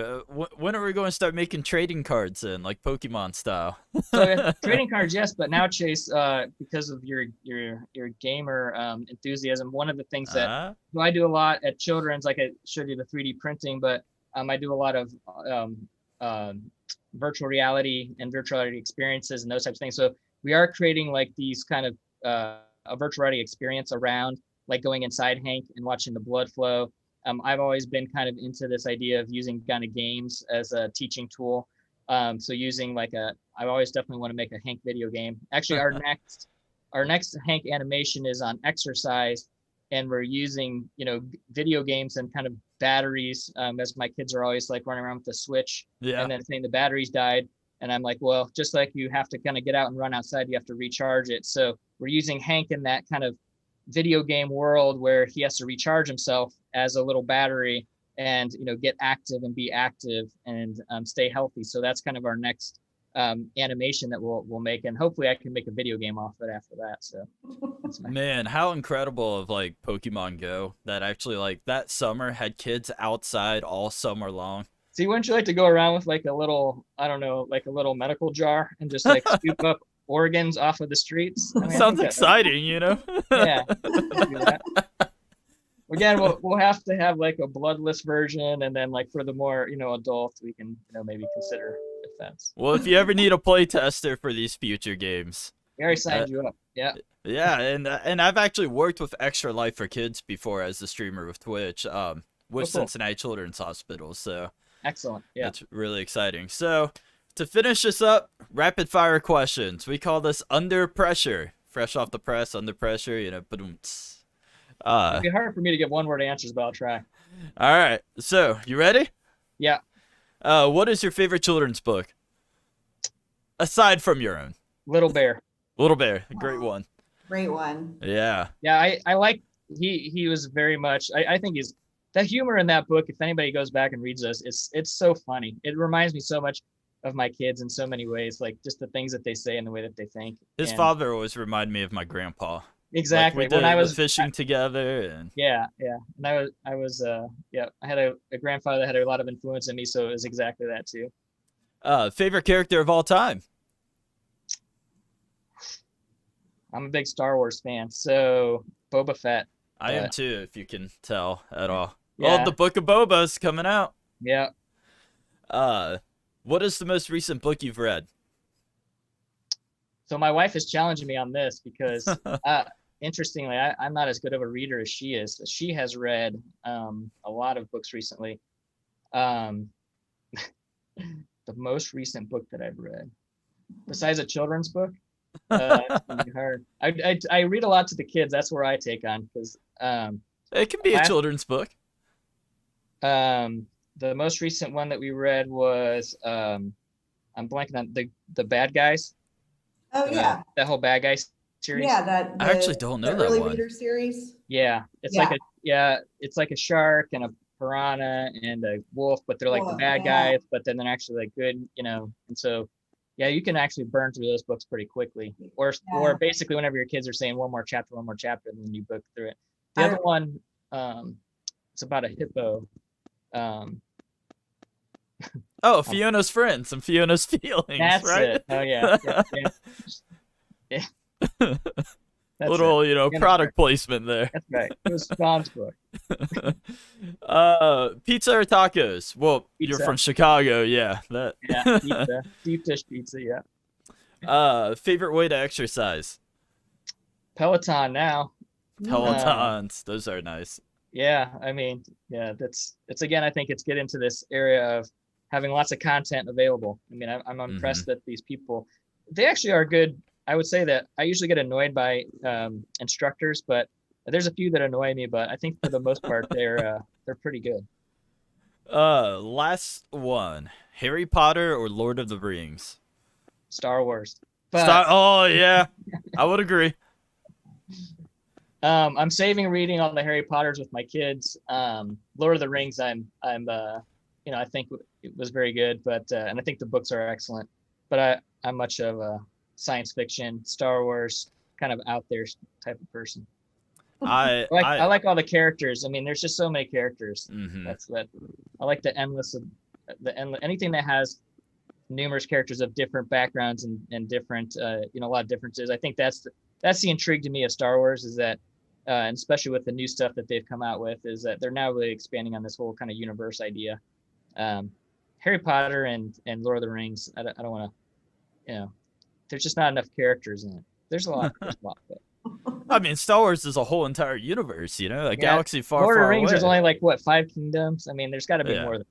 When are we going to start making trading cards in, like Pokemon style? So trading cards, yes, but now Chase, because of your gamer enthusiasm, one of the things that I do a lot at Children's, like I showed you the 3D printing, but I do a lot of virtual reality and virtual reality experiences and those types of things. So we are creating like these kind of a virtual reality experience around like going inside Hank and watching the blood flow. I've always been kind of into this idea of using kind of games as a teaching tool. So using like I always definitely want to make a Hank video game. Actually, our next Hank animation is on exercise, and we're using, video games and kind of batteries, as my kids are always like running around with the Switch and then saying the batteries died. And I'm like, well, just like you have to kind of get out and run outside, you have to recharge it. So we're using Hank in that kind of video game world where he has to recharge himself as a little battery and, get active and be active and stay healthy. So that's kind of our next animation that we'll make, and hopefully I can make a video game off it after that. So man, how incredible of like Pokemon Go that actually like that summer had kids outside all summer long. See, wouldn't you like to go around with like a little, I don't know, like a little medical jar and just like scoop up organs off of the streets? I mean, sounds exciting, Yeah. Let's do that. Again, we'll have to have like a bloodless version, and then like for the more adults, we can maybe consider defense. Well, if you ever need a play tester for these future games, Gary signed you up. Yeah. Yeah, and I've actually worked with Extra Life for Kids before as a streamer with Twitch, with Oh, cool. Cincinnati Children's Hospital. So Excellent. Yeah. that's really exciting. So to finish this up, rapid fire questions. We call this Under Pressure. Fresh off the press, under pressure, ba-doom-ts. It'd be hard for me to give one word answers, but I'll try. All right. So you ready? Yeah. What is your favorite children's book? Aside from your own. Little Bear. Little Bear, a great one. Great one. Yeah. Yeah, I like he was very much I think he's the humor in that book, if anybody goes back and reads this, it's so funny. It reminds me so much of my kids in so many ways, like just the things that they say and the way that they think. His father always reminded me of my grandpa. Exactly. Like we did when I was fishing together and yeah. And I was I had a grandfather that had a lot of influence in me, so it was exactly that too. favorite character of all time? I'm a big Star Wars fan, so Boba Fett. I am too, if you can tell at all. Yeah. Well, the Book of Boba's coming out. Yeah. What is the most recent book you've read? So my wife is challenging me on this because, interestingly, I'm not as good of a reader as she is. She has read a lot of books recently. The most recent book that I've read, besides a children's book, it's gonna be hard. I read a lot to the kids. That's where I take on because It can be a children's book. the most recent one that we read was I'm blanking on the Bad Guys. Oh yeah. That whole Bad Guys series. Yeah, I actually don't know the that early one. reader series. Yeah, it's like a shark and a piranha and a wolf, but they're like the bad guys, but then they're actually like good, and so yeah, you can actually burn through those books pretty quickly, or basically whenever your kids are saying one more chapter, and then you book through it. The other one, it's about a hippo. Oh, Fiona's friends and Fiona's feelings. That's right? it. Oh yeah. Yeah. That's Little, it. product placement there. That's right. It was John's book. Pizza or tacos? Well, Pizza. you're from Chicago, yeah. That. Yeah, pizza, deep dish pizza. Yeah. Favorite way to exercise? Peloton now. Pelotons. Those are nice. Yeah, I mean, yeah, it's again, I think it's get into this area of having lots of content available. I mean, I'm impressed that these people, they actually are good. I would say that I usually get annoyed by instructors, but there's a few that annoy me, but I think for the most part, they're pretty good. Last one, Harry Potter or Lord of the Rings? Star Wars. But, Oh yeah, I would agree. I'm saving reading on the Harry Potters with my kids. Lord of the Rings, I think it was very good, but and I think the books are excellent. But I'm much of a science fiction, Star Wars kind of out there type of person. I like all the characters. I mean, there's just so many characters. That's what I like. The endless anything that has numerous characters of different backgrounds and different a lot of differences. I think that's the intrigue to me of Star Wars is that. And especially with the new stuff that they've come out with, is that they're now really expanding on this whole kind of universe idea. Harry Potter and Lord of the Rings, I don't want to, there's just not enough characters in it. There's a lot. But. I mean, Star Wars is a whole entire universe, a galaxy far, Lord far of the Rings, away. There's only like 5 kingdoms. I mean, there's got to be more than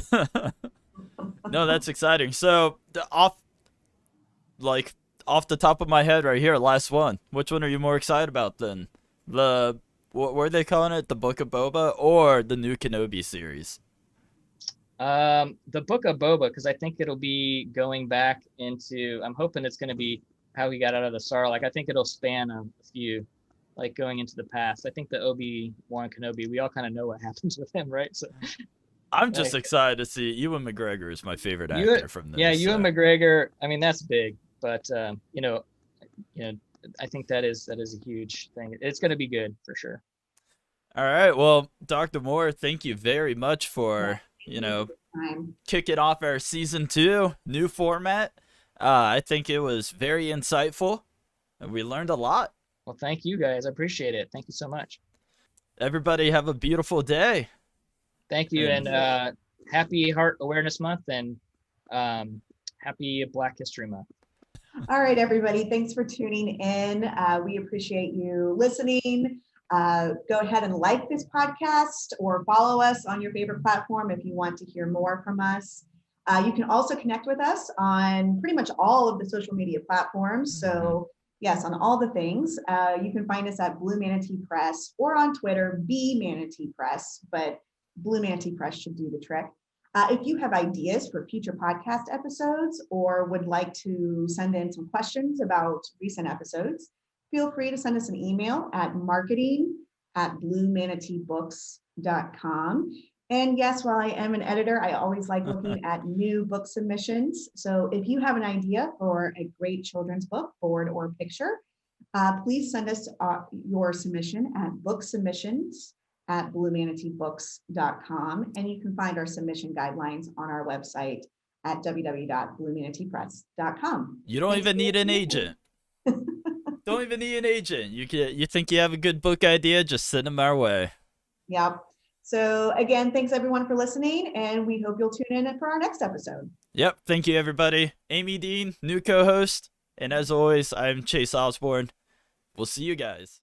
that. So. No, that's exciting. So off the top of my head right here, last one. Which one are you more excited about then? What were they calling it? The Book of Boba or the new Kenobi series? The Book of Boba, because I think it'll be going back into, I'm hoping it's going to be how he got out of the Sarlacc. I think it'll span a few, like going into the past. I think the Obi-Wan Kenobi, we all kind of know what happens with him, right? So I'm just excited to see Ewan McGregor is my favorite actor from this. Yeah, Ewan McGregor. I mean, that's big. But I think that is a huge thing. It's going to be good for sure. All right, well, Dr. Moore, thank you very much for kicking off our season 2 new format. I think it was very insightful, and we learned a lot. Well, thank you guys. I appreciate it. Thank you so much. Everybody have a beautiful day. Thank you, and happy Heart Awareness Month, and happy Black History Month. All right, everybody. Thanks for tuning in. We appreciate you listening. Go ahead and like this podcast or follow us on your favorite platform if you want to hear more from us. You can also connect with us on pretty much all of the social media platforms. So yes, on all the things. You can find us at Blue Manatee Press or on Twitter, B Manatee Press, but Blue Manatee Press should do the trick. If you have ideas for future podcast episodes or would like to send in some questions about recent episodes, feel free to send us an email at marketing@bluemanateebooks.com. And yes, while I am an editor, I always like looking at new book submissions. So if you have an idea for a great children's book, board or picture, please send us your submission at booksubmissions@bluemanateebooks.com. And you can find our submission guidelines on our website at www.bluemanateepress.com. You don't even need an agent. Don't even need an agent. You think you have a good book idea, just send them our way. Yep. So again, thanks everyone for listening, and we hope you'll tune in for our next episode. Yep. Thank you, everybody. Amy Dean, new co-host. And as always, I'm Chase Osborne. We'll see you guys.